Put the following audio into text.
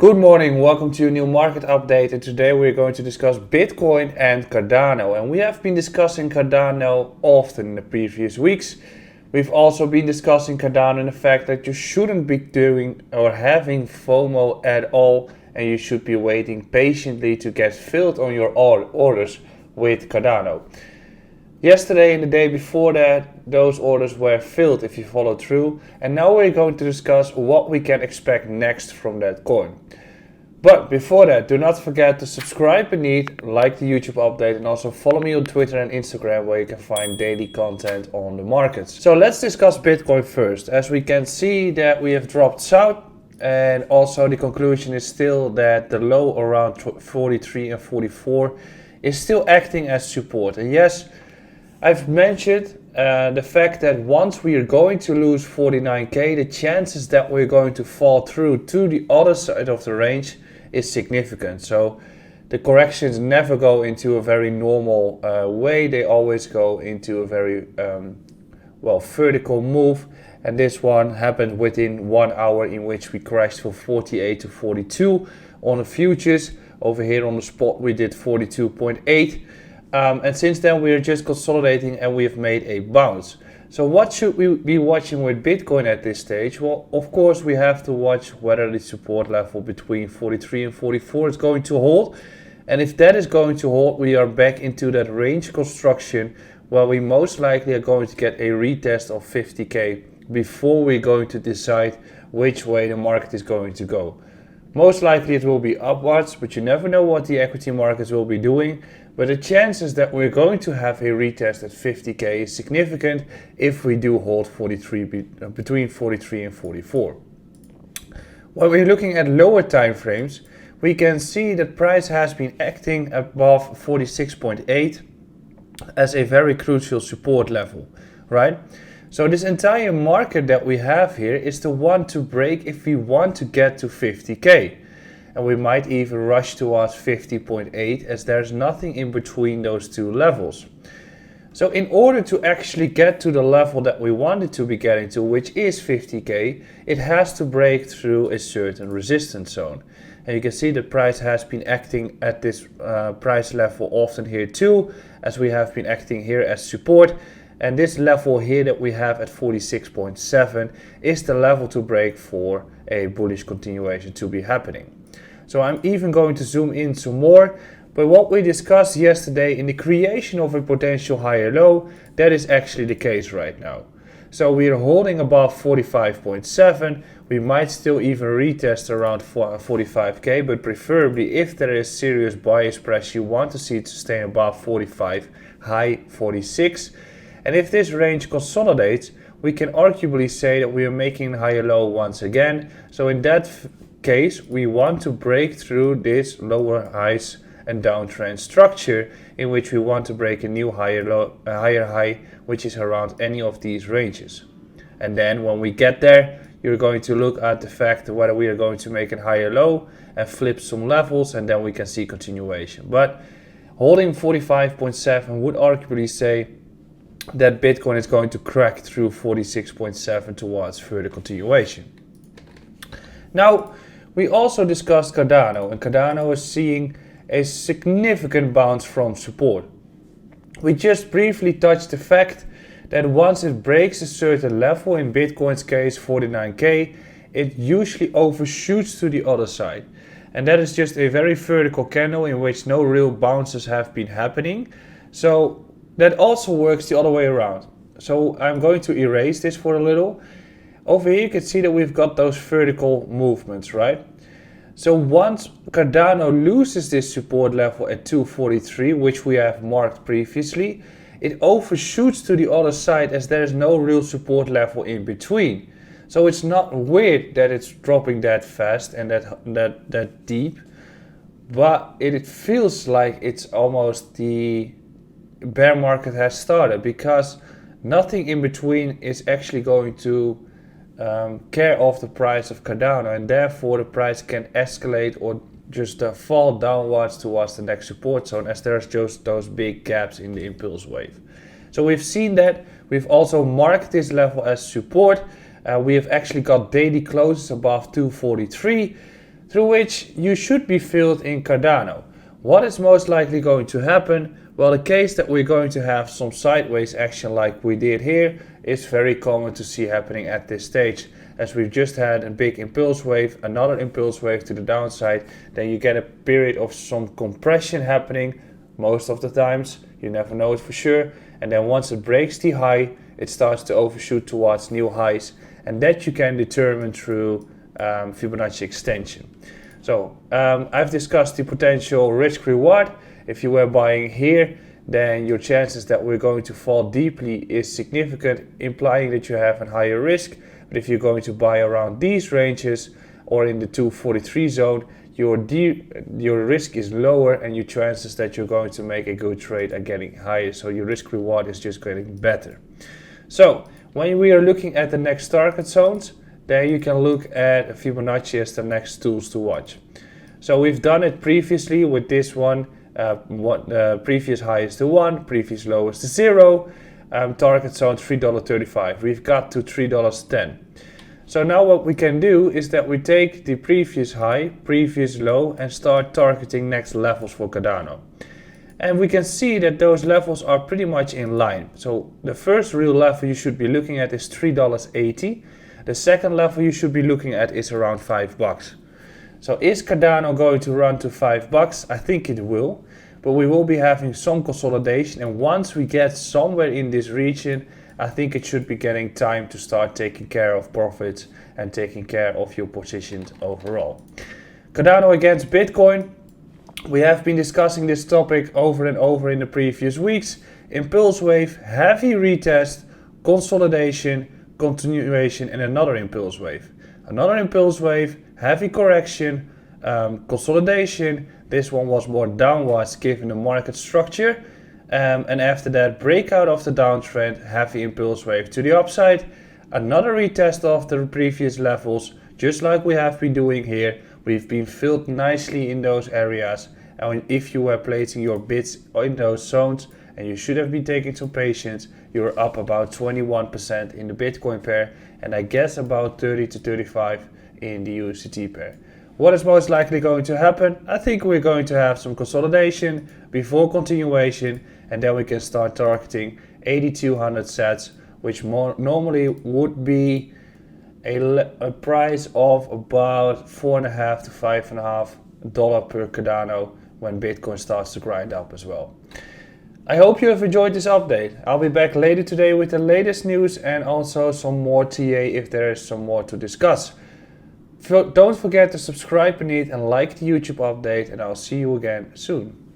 Good morning, welcome to a new market update, and today we're going to discuss Bitcoin and Cardano. And we have been discussing Cardano often in the previous weeks. We've also been discussing Cardano and the fact that you shouldn't be doing or having FOMO at all, and you should be waiting patiently to get filled on your orders with Cardano. Yesterday and the day before that, those orders were filled if you followed through, and now we're going to discuss what we can expect next from that coin. But before that, do not forget to subscribe beneath, like the YouTube update, and also follow me on Twitter and Instagram where you can find daily content on the markets. So let's discuss Bitcoin first. As we can see that we have dropped south, and also the conclusion is still that the low around 43 and 44 is still acting as support. And yes, I've mentioned the fact that once we are going to lose 49k, the chances that we're going to fall through to the other side of the range is significant. So the corrections never go into a very normal way. They always go into a very vertical move. And this one happened within 1 hour, in which we crashed from 48 to 42 on the futures. Over here on the spot we did 42.8. And since then we are just consolidating and we have made a bounce. So what should we be watching with Bitcoin at this stage? Well, of course we have to watch whether the support level between 43 and 44 is going to hold. And if that is going to hold, we are back into that range construction where we most likely are going to get a retest of 50k before we're going to decide which way the market is going to go. Most likely it will be upwards, but you never know what the equity markets will be doing. But the chances that we're going to have a retest at 50k is significant if we do hold between 43 and 44. When we're looking at lower time frames, we can see that price has been acting above 46.8 as a very crucial support level, right? So this entire market that we have here is the one to break if we want to get to 50k. And we might even rush towards 50.8 as there's nothing in between those two levels. So in order to actually get to the level that we wanted to be getting to, which is 50k, it has to break through a certain resistance zone. And you can see the price has been acting at this price level often here too, as we have been acting here as support. And this level here that we have at 46.7 is the level to break for a bullish continuation to be happening. So I'm even going to zoom in some more, but what we discussed yesterday in the creation of a potential higher low, that is actually the case right now. So we are holding above 45.7, we might still even retest around 45k, but preferably if there is serious buyer's pressure, you want to see it sustain above 45, high 46. And if this range consolidates, we can arguably say that we are making a higher low once again. So in that case, we want to break through this lower highs and downtrend structure, in which we want to break a new higher high, which is around any of these ranges. And then when we get there, you're going to look at the fact of whether we are going to make a higher low and flip some levels, and then we can see continuation. But holding 45.7 would arguably say that Bitcoin is going to crack through 46.7 towards further continuation. Now, we also discussed Cardano, and Cardano is seeing a significant bounce from support. We just briefly touched the fact that once it breaks a certain level, in Bitcoin's case 49k, it usually overshoots to the other side. And that is just a very vertical candle in which no real bounces have been happening. So that also works the other way around. So I'm going to erase this for a little. Over here you can see that we've got those vertical movements, right? So once Cardano loses this support level at 243, which we have marked previously, it overshoots to the other side as there is no real support level in between. So it's not weird that it's dropping that fast and that deep, but it feels like it's almost the bear market has started, because nothing in between is actually going to care of the price of Cardano, and therefore the price can escalate or just fall downwards towards the next support zone, as there's just those big gaps in the impulse wave. So we've seen that. We've also marked this level as support. We have actually got daily closes above 243. through which you should be filled in Cardano. What is most likely going to happen? Well, the case that we're going to have some sideways action like we did here is very common to see happening at this stage. As we've just had a big impulse wave, another impulse wave to the downside, then you get a period of some compression happening most of the times. You never know it for sure. And then once it breaks the high, it starts to overshoot towards new highs. And that you can determine through Fibonacci extension. So I've discussed the potential risk reward. If you were buying here, then your chances that we're going to fall deeply is significant, implying that you have a higher risk. But if you're going to buy around these ranges or in the 243 zone, your risk is lower and your chances that you're going to make a good trade are getting higher. So your risk reward is just getting better. So when we are looking at the next target zones, then you can look at Fibonacci as the next tools to watch. So we've done it previously with this one. Previous high is to 1, previous low is to 0. Target zone $3.35. We've got to $3.10. So now what we can do is that we take the previous high, previous low, and start targeting next levels for Cardano. And we can see that those levels are pretty much in line. So the first real level you should be looking at is $3.80. The second level you should be looking at is around $5. So is Cardano going to run to $5? I think it will, but we will be having some consolidation, and once we get somewhere in this region, I think it should be getting time to start taking care of profits and taking care of your positions overall. Cardano against Bitcoin. We have been discussing this topic over and over in the previous weeks. Impulse wave, heavy retest, consolidation, continuation, and another impulse wave. Another impulse wave, heavy correction, consolidation. This one was more downwards given the market structure. And after that, breakout of the downtrend, heavy impulse wave to the upside. Another retest of the previous levels, just like we have been doing here. We've been filled nicely in those areas. And if you were placing your bids in those zones, and you should have been taking some patience, you're up about 21% in the Bitcoin pair, and I guess about 30 to 35 in the USDT pair. What is most likely going to happen? I think we're going to have some consolidation before continuation, and then we can start targeting 8200 sats, which normally would be a price of about $4.5 to $5.5 per Cardano when Bitcoin starts to grind up as well. I hope you have enjoyed this update. I'll be back later today with the latest news and also some more TA if there is some more to discuss. Don't forget to subscribe beneath and like the YouTube update, and I'll see you again soon.